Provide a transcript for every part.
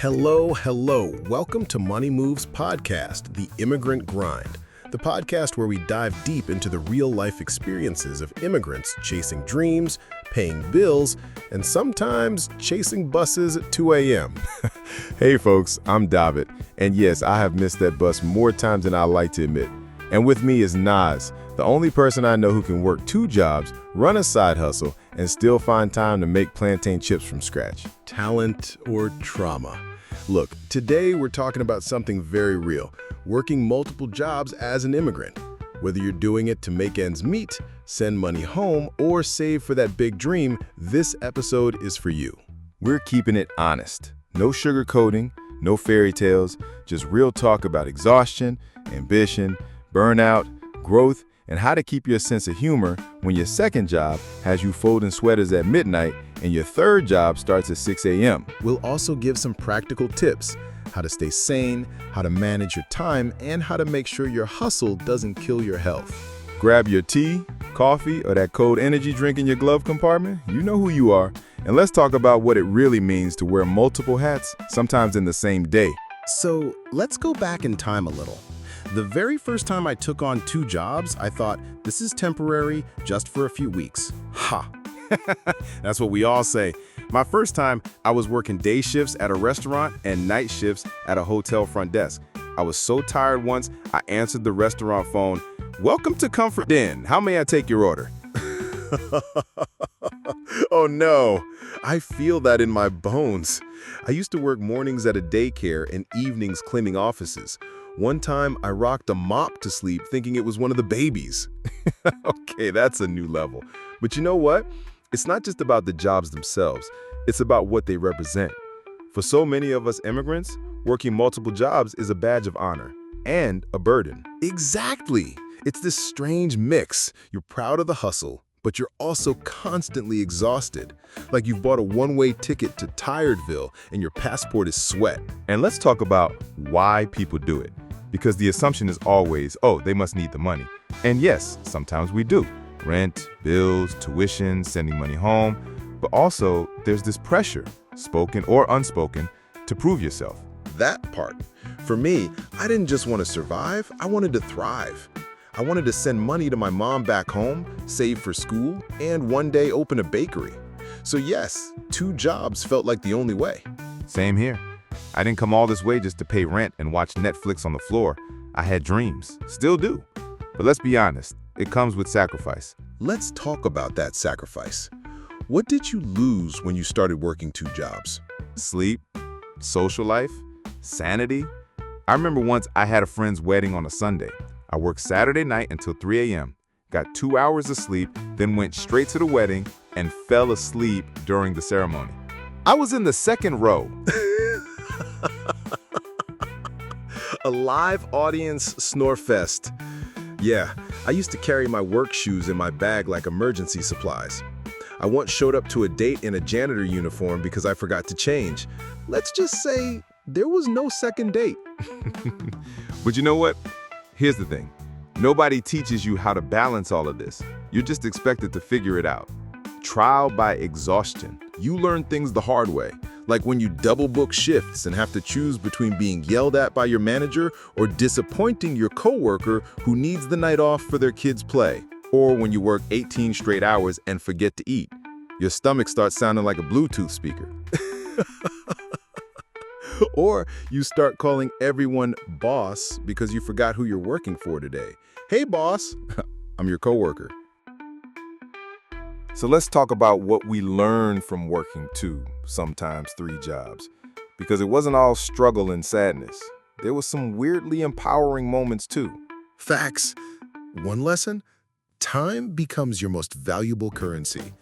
Hello. Welcome to Money Moves Podcast, the Immigrant Grind, the podcast where we dive deep into the real-life experiences of immigrants chasing dreams, paying bills, and sometimes chasing buses at 2 a.m. Hey folks, I'm David, and yes, I have missed that bus more times than I like to admit. And with me is Naz, the only person I know who can work 2 jobs, run a side hustle, and still find time to make plantain chips from scratch. Talent or trauma? Look, today we're talking about something very real, working multiple jobs as an immigrant. Whether you're doing it to make ends meet, send money home, or save for that big dream, this episode is for you. We're keeping it honest. No sugarcoating, no fairy tales, just real talk about exhaustion, ambition, burnout, growth, and how to keep your sense of humor when your second job has you folding sweaters at midnight and your third job starts at 6 a.m. We'll also give some practical tips, how to stay sane, how to manage your time, and how to make sure your hustle doesn't kill your health. Grab your tea, coffee, or that cold energy drink in your glove compartment. You know who you are. And let's talk about what it really means to wear multiple hats, sometimes in the same day. So let's go back in time a little. The very first time I took on 2 jobs, I thought, this is temporary, just for a few weeks. Ha! That's what we all say. My first time, I was working day shifts at a restaurant and night shifts at a hotel front desk. I was so tired once, I answered the restaurant phone. "Welcome to Comfort Inn. How may I take your order?" Oh no, I feel that in my bones. I used to work mornings at a daycare and evenings cleaning offices. One time, I rocked a mop to sleep thinking it was one of the babies. Okay, that's a new level. But you know what? It's not just about the jobs themselves. It's about what they represent. For so many of us immigrants, working multiple jobs is a badge of honor and a burden. Exactly. It's this strange mix. You're proud of the hustle, but you're also constantly exhausted. Like you've bought a one-way ticket to Tiredville and your passport is sweat. And let's talk about why people do it. Because the assumption is always, oh, they must need the money. And yes, sometimes we do. Rent, bills, tuition, sending money home. But also, there's this pressure, spoken or unspoken, to prove yourself. That part. For me, I didn't just want to survive, I wanted to thrive. I wanted to send money to my mom back home, save for school, and one day open a bakery. So yes, 2 jobs felt like the only way. Same here. I didn't come all this way just to pay rent and watch Netflix on the floor. I had dreams, still do. But let's be honest, it comes with sacrifice. Let's talk about that sacrifice. What did you lose when you started working 2 jobs? Sleep, social life, sanity. I remember once I had a friend's wedding on a Sunday. I worked Saturday night until 3 a.m., got 2 hours of sleep, then went straight to the wedding and fell asleep during the ceremony. I was in the second row. A live audience snore fest. Yeah, I used to carry my work shoes in my bag like emergency supplies. I once showed up to a date in a janitor uniform because I forgot to change. Let's just say there was no second date. But you know what? Here's the thing. Nobody teaches you how to balance all of this. You're just expected to figure it out. Trial by exhaustion. You learn things the hard way, like when you double book shifts and have to choose between being yelled at by your manager or disappointing your coworker who needs the night off for their kids' play. Or when you work 18 straight hours and forget to eat. Your stomach starts sounding like a Bluetooth speaker. Or you start calling everyone boss because you forgot who you're working for today. Hey boss, I'm your coworker. So let's talk about what we learned from working 2, sometimes 3 jobs. Because it wasn't all struggle and sadness. There was some weirdly empowering moments too. Facts. One lesson? Time becomes your most valuable currency.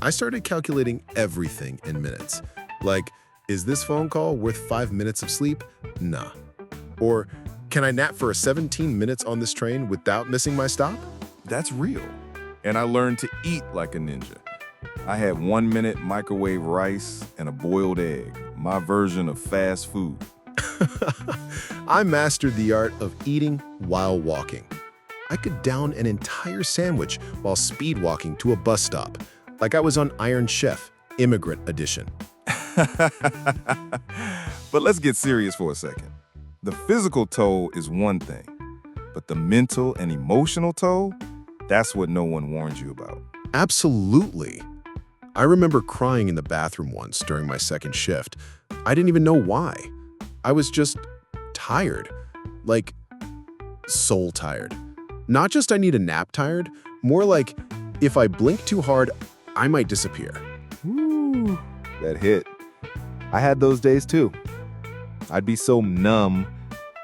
I started calculating everything in minutes. Like, is this phone call worth 5 minutes of sleep? Nah. Or, can I nap for 17 minutes on this train without missing my stop? That's real. And I learned to eat like a ninja. I had 1-minute microwave rice and a boiled egg, my version of fast food. I mastered the art of eating while walking. I could down an entire sandwich while speed walking to a bus stop, like I was on Iron Chef, Immigrant edition. But let's get serious for a second. The physical toll is one thing, but the mental and emotional toll, that's what no one warns you about. Absolutely. I remember crying in the bathroom once during my second shift. I didn't even know why. I was just tired. Like, soul tired. Not just I need a nap tired, more like if I blink too hard, I might disappear. Woo, that hit. I had those days too. I'd be so numb,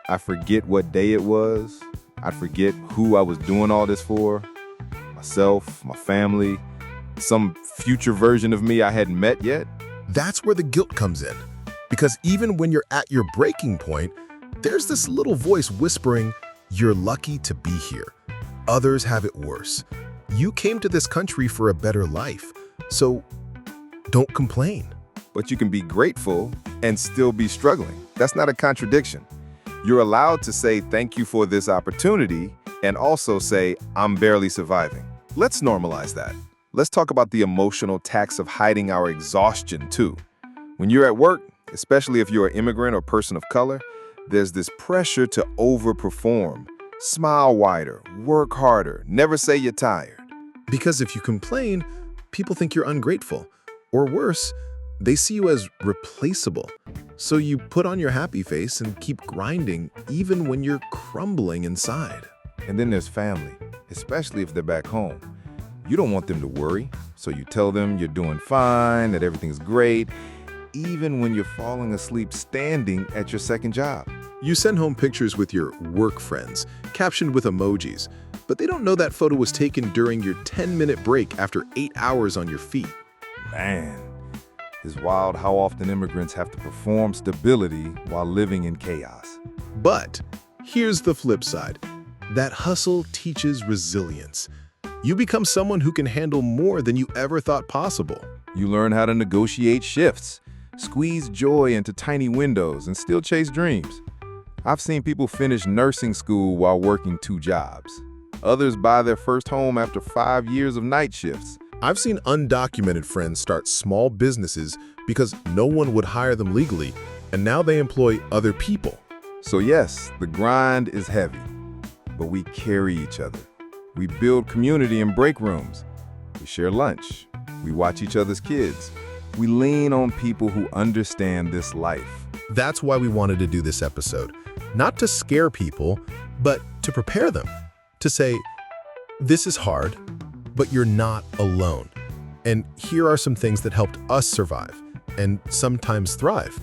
I forget what day it was. I'd forget who I was doing all this for. Myself, my family, some future version of me I hadn't met yet. That's where the guilt comes in. Because even when you're at your breaking point, there's this little voice whispering, "You're lucky to be here. Others have it worse. You came to this country for a better life, so don't complain." But you can be grateful and still be struggling. That's not a contradiction. You're allowed to say thank you for this opportunity and also say, I'm barely surviving. Let's normalize that. Let's talk about the emotional tax of hiding our exhaustion too. When you're at work, especially if you're an immigrant or person of color, there's this pressure to overperform. Smile wider, work harder, never say you're tired. Because if you complain, people think you're ungrateful. Or worse, they see you as replaceable. So you put on your happy face and keep grinding even when you're crumbling inside. And then there's family, especially if they're back home. You don't want them to worry, so you tell them you're doing fine, that everything's great, even when you're falling asleep standing at your second job. You send home pictures with your work friends, captioned with emojis, but they don't know that photo was taken during your 10-minute break after 8 hours on your feet. Man, it's wild how often immigrants have to perform stability while living in chaos. But here's the flip side. That hustle teaches resilience. You become someone who can handle more than you ever thought possible. You learn how to negotiate shifts, squeeze joy into tiny windows, and still chase dreams. I've seen people finish nursing school while working 2 jobs. Others buy their first home after 5 years of night shifts. I've seen undocumented friends start small businesses because no one would hire them legally, and now they employ other people. So yes, the grind is heavy, but we carry each other. We build community in break rooms. We share lunch. We watch each other's kids. We lean on people who understand this life. That's why we wanted to do this episode. Not to scare people, but to prepare them. To say, this is hard, but you're not alone. And here are some things that helped us survive and sometimes thrive.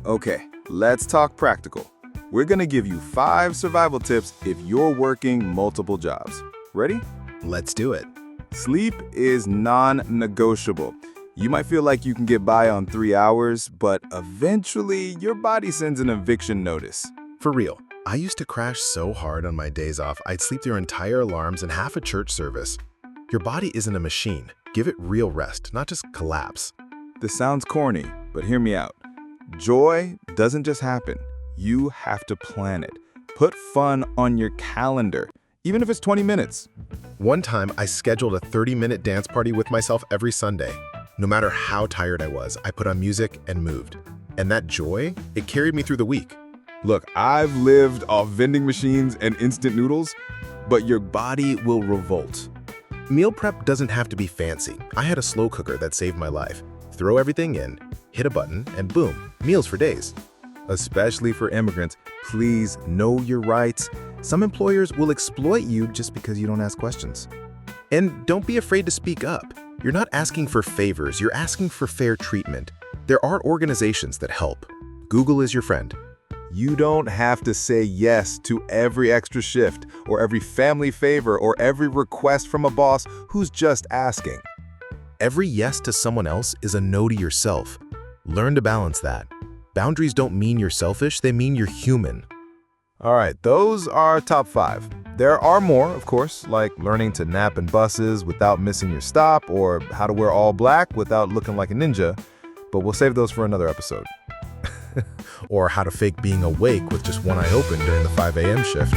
Okay, let's talk practical. We're gonna give you 5 survival tips if you're working multiple jobs. Ready? Let's do it. Sleep is non-negotiable. You might feel like you can get by on 3 hours, but eventually your body sends an eviction notice. For real, I used to crash so hard on my days off, I'd sleep through entire alarms and half a church service. Your body isn't a machine. Give it real rest, not just collapse. This sounds corny, but hear me out. Joy doesn't just happen. You have to plan it. Put fun on your calendar, even if it's 20 minutes. One time, I scheduled a 30-minute dance party with myself every Sunday. No matter how tired I was, I put on music and moved. And that joy, it carried me through the week. Look, I've lived off vending machines and instant noodles, but your body will revolt. Meal prep doesn't have to be fancy. I had a slow cooker that saved my life. Throw everything in, hit a button, and boom, meals for days. Especially for immigrants, please know your rights. Some employers will exploit you just because you don't ask questions. And don't be afraid to speak up. You're not asking for favors, you're asking for fair treatment. There are organizations that help. Google is your friend. You don't have to say yes to every extra shift or every family favor or every request from a boss who's just asking. Every yes to someone else is a no to yourself. Learn to balance that. Boundaries don't mean you're selfish, they mean you're human. All right, those are top 5. There are more, of course, like learning to nap in buses without missing your stop or how to wear all black without looking like a ninja, but we'll save those for another episode. Or how to fake being awake with just one eye open during the 5 a.m. shift.